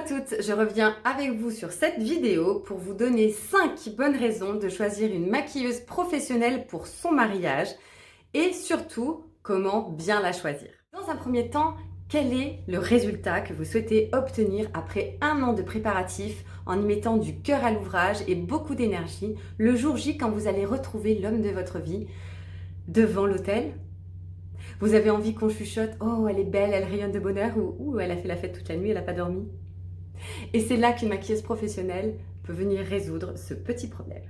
toutes, je reviens avec vous sur cette vidéo pour vous donner 5 bonnes raisons de choisir une maquilleuse professionnelle pour son mariage et surtout comment bien la choisir. Dans un premier temps, quel est le résultat que vous souhaitez obtenir après 1 an de préparatifs en y mettant du cœur à l'ouvrage et beaucoup d'énergie le jour J quand vous allez retrouver l'homme de votre vie devant l'autel? Vous avez envie qu'on chuchote « Oh, elle est belle, elle rayonne de bonheur » ou « Elle a fait la fête toute la nuit, elle n'a pas dormi ». Et c'est là qu'une maquilleuse professionnelle peut venir résoudre ce petit problème.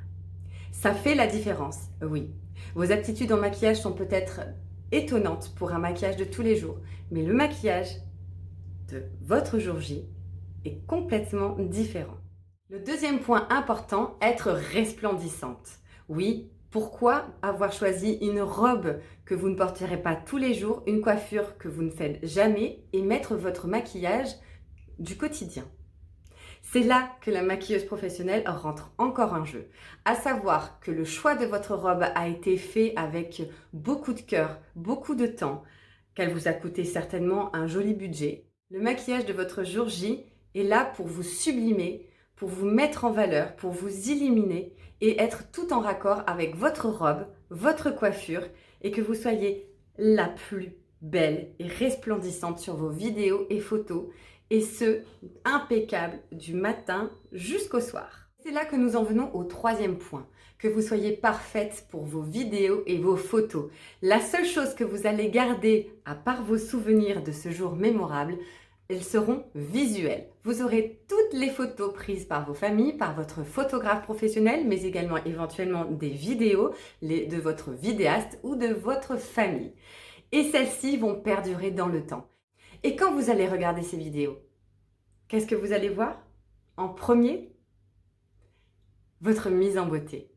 Ça fait la différence, oui. Vos aptitudes en maquillage sont peut-être étonnantes pour un maquillage de tous les jours, mais le maquillage de votre jour J est complètement différent. Le deuxième point important, être resplendissante. Oui, pourquoi avoir choisi une robe que vous ne porterez pas tous les jours, une coiffure que vous ne faites jamais et mettre votre maquillage du quotidien? C'est là que la maquilleuse professionnelle rentre encore en jeu. À savoir que le choix de votre robe a été fait avec beaucoup de cœur, beaucoup de temps, qu'elle vous a coûté certainement un joli budget. Le maquillage de votre jour J est là pour vous sublimer, pour vous mettre en valeur, pour vous illuminer et être tout en raccord avec votre robe, votre coiffure et que vous soyez la plus belle et resplendissante sur vos vidéos et photos et ce, impeccable du matin jusqu'au soir. C'est là que nous en venons au troisième point, que vous soyez parfaite pour vos vidéos et vos photos. La seule chose que vous allez garder, à part vos souvenirs de ce jour mémorable, elles seront visuelles. Vous aurez toutes les photos prises par vos familles, par votre photographe professionnel, mais également éventuellement des vidéos de votre vidéaste ou de votre famille. Et celles-ci vont perdurer dans le temps. Et quand vous allez regarder ces vidéos, qu'est-ce que vous allez voir? En premier, votre mise en beauté.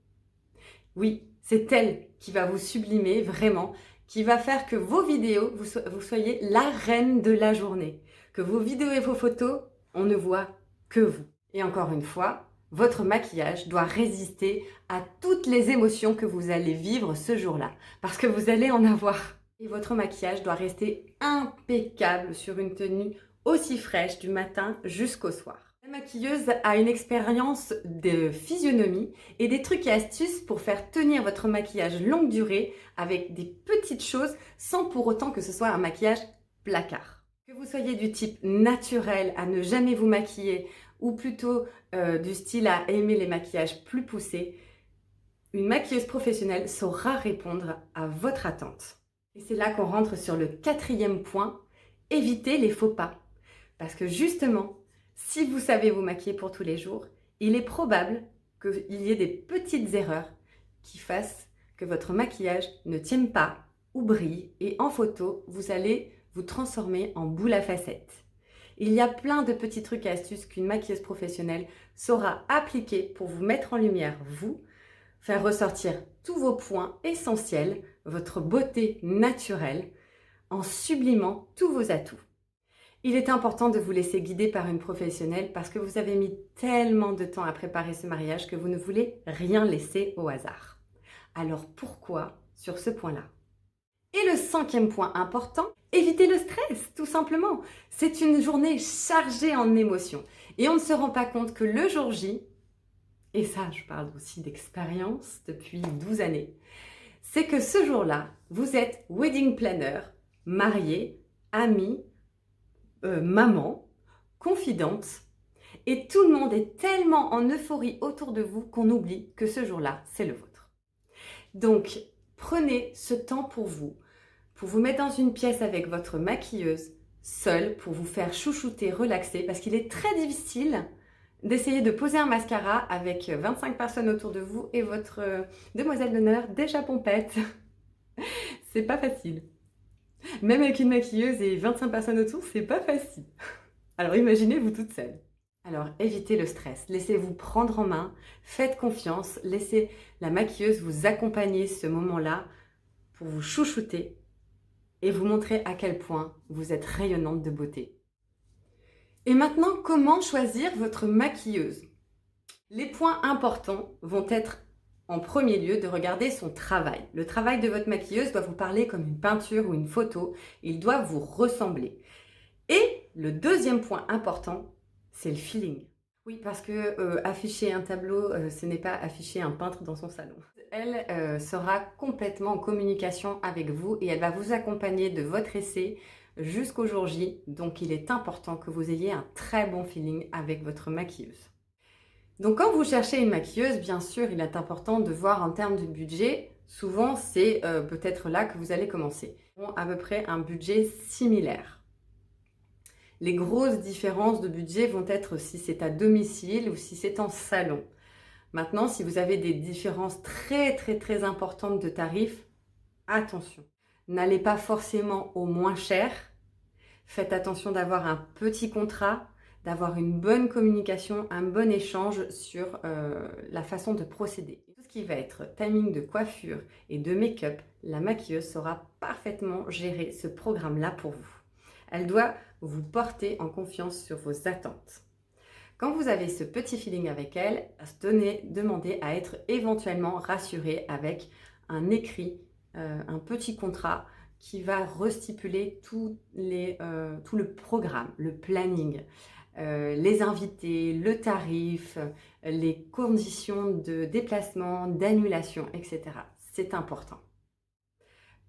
Oui, c'est elle qui va vous sublimer vraiment, qui va faire que vos vidéos, vous soyez la reine de la journée. Que vos vidéos et vos photos, on ne voit que vous. Et encore une fois, votre maquillage doit résister à toutes les émotions que vous allez vivre ce jour-là, parce que vous allez en avoir. Et votre maquillage doit rester impeccable sur une tenue aussi fraîche du matin jusqu'au soir. La maquilleuse a une expérience de physionomie et des trucs et astuces pour faire tenir votre maquillage longue durée avec des petites choses sans pour autant que ce soit un maquillage placard. Que vous soyez du type naturel à ne jamais vous maquiller ou plutôt du style à aimer les maquillages plus poussés, une maquilleuse professionnelle saura répondre à votre attente. Et c'est là qu'on rentre sur le quatrième point, évitez les faux pas. Parce que justement, si vous savez vous maquiller pour tous les jours, il est probable qu'il y ait des petites erreurs qui fassent que votre maquillage ne tienne pas ou brille et en photo, vous allez vous transformer en boule à facettes. Il y a plein de petits trucs et astuces qu'une maquilleuse professionnelle saura appliquer pour vous mettre en lumière, vous, faire ressortir tous vos points essentiels, votre beauté naturelle, en sublimant tous vos atouts. Il est important de vous laisser guider par une professionnelle parce que vous avez mis tellement de temps à préparer ce mariage que vous ne voulez rien laisser au hasard. Alors pourquoi sur ce point-là? Et le 5e point important, évitez le stress, tout simplement. C'est une journée chargée en émotions et on ne se rend pas compte que le jour J, et ça je parle aussi d'expérience depuis 12 années, c'est que ce jour-là, vous êtes wedding planner, marié, ami, maman, confidente, et tout le monde est tellement en euphorie autour de vous qu'on oublie que ce jour-là, c'est le vôtre. Donc, prenez ce temps pour vous mettre dans une pièce avec votre maquilleuse, seule, pour vous faire chouchouter, relaxer, parce qu'il est très difficile d'essayer de poser un mascara avec 25 personnes autour de vous et votre demoiselle d'honneur déjà pompette. C'est pas facile. Même avec une maquilleuse et 25 personnes autour, c'est pas facile. Alors imaginez vous toute seule. Alors évitez le stress, laissez-vous prendre en main, faites confiance, laissez la maquilleuse vous accompagner ce moment-là pour vous chouchouter et vous montrer à quel point vous êtes rayonnante de beauté. Et maintenant, comment choisir votre maquilleuse? Les points importants vont être en premier lieu de regarder son travail. Le travail de votre maquilleuse doit vous parler comme une peinture ou une photo. Il doit vous ressembler. Et le deuxième point important, c'est le feeling. Oui, parce que afficher un tableau, ce n'est pas afficher un peintre dans son salon. Elle sera complètement en communication avec vous et elle va vous accompagner de votre essai jusqu'au jour J. Donc, il est important que vous ayez un très bon feeling avec votre maquilleuse. Donc, quand vous cherchez une maquilleuse, bien sûr, il est important de voir en termes de budget. Souvent, c'est peut-être là que vous allez commencer. À peu près un budget similaire. Les grosses différences de budget vont être si c'est à domicile ou si c'est en salon. Maintenant, si vous avez des différences très importantes de tarifs, attention. N'allez pas forcément au moins cher. Faites attention d'avoir un petit contrat, d'avoir une bonne communication, un bon échange sur la façon de procéder. Tout ce qui va être timing de coiffure et de make-up, la maquilleuse saura parfaitement gérer ce programme-là pour vous. Elle doit vous porter en confiance sur vos attentes. Quand vous avez ce petit feeling avec elle, demandez à être éventuellement rassuré avec un écrit, un petit contrat qui va restipuler tout le programme, le planning, les invités, le tarif, les conditions de déplacement, d'annulation, etc. C'est important.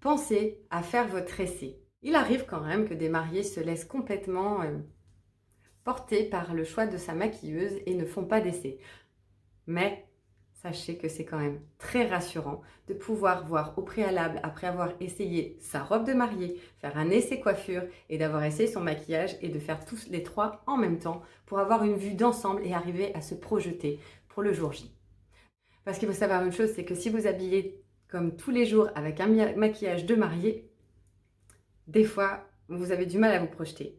Pensez à faire votre essai. Il arrive quand même que des mariés se laissent complètement porter par le choix de sa maquilleuse et ne font pas d'essai. Mais sachez que c'est quand même très rassurant de pouvoir voir au préalable, après avoir essayé sa robe de mariée, faire un essai coiffure et d'avoir essayé son maquillage et de faire tous les trois en même temps pour avoir une vue d'ensemble et arriver à se projeter pour le jour J. Parce qu'il faut savoir une chose, c'est que si vous habillez comme tous les jours avec un maquillage de mariée, des fois, vous avez du mal à vous projeter.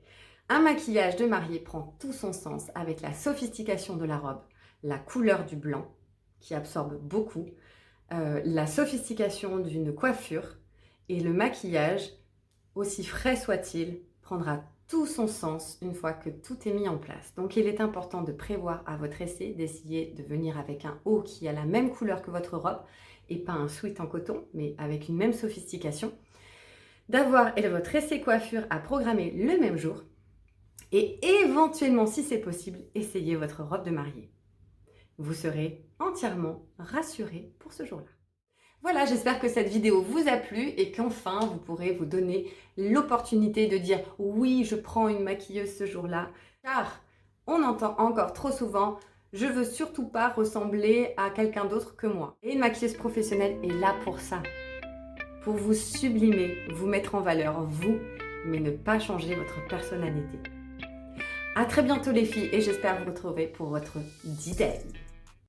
Un maquillage de mariée prend tout son sens avec la sophistication de la robe, la couleur du blanc qui absorbe beaucoup, la sophistication d'une coiffure et le maquillage, aussi frais soit-il, prendra tout son sens une fois que tout est mis en place. Donc il est important de prévoir à votre essai d'essayer de venir avec un haut qui a la même couleur que votre robe et pas un sweat en coton, mais avec une même sophistication. D'avoir votre essai coiffure à programmer le même jour et éventuellement, si c'est possible, essayez votre robe de mariée. Vous serez entièrement rassuré pour ce jour-là. Voilà, j'espère que cette vidéo vous a plu et qu'enfin vous pourrez vous donner l'opportunité de dire oui, je prends une maquilleuse ce jour-là, car on entend encore trop souvent je veux surtout pas ressembler à quelqu'un d'autre que moi. Et une maquilleuse professionnelle est là pour ça. Pour vous sublimer, vous mettre en valeur, vous, mais ne pas changer votre personnalité. À très bientôt les filles et j'espère vous retrouver pour votre D-Day.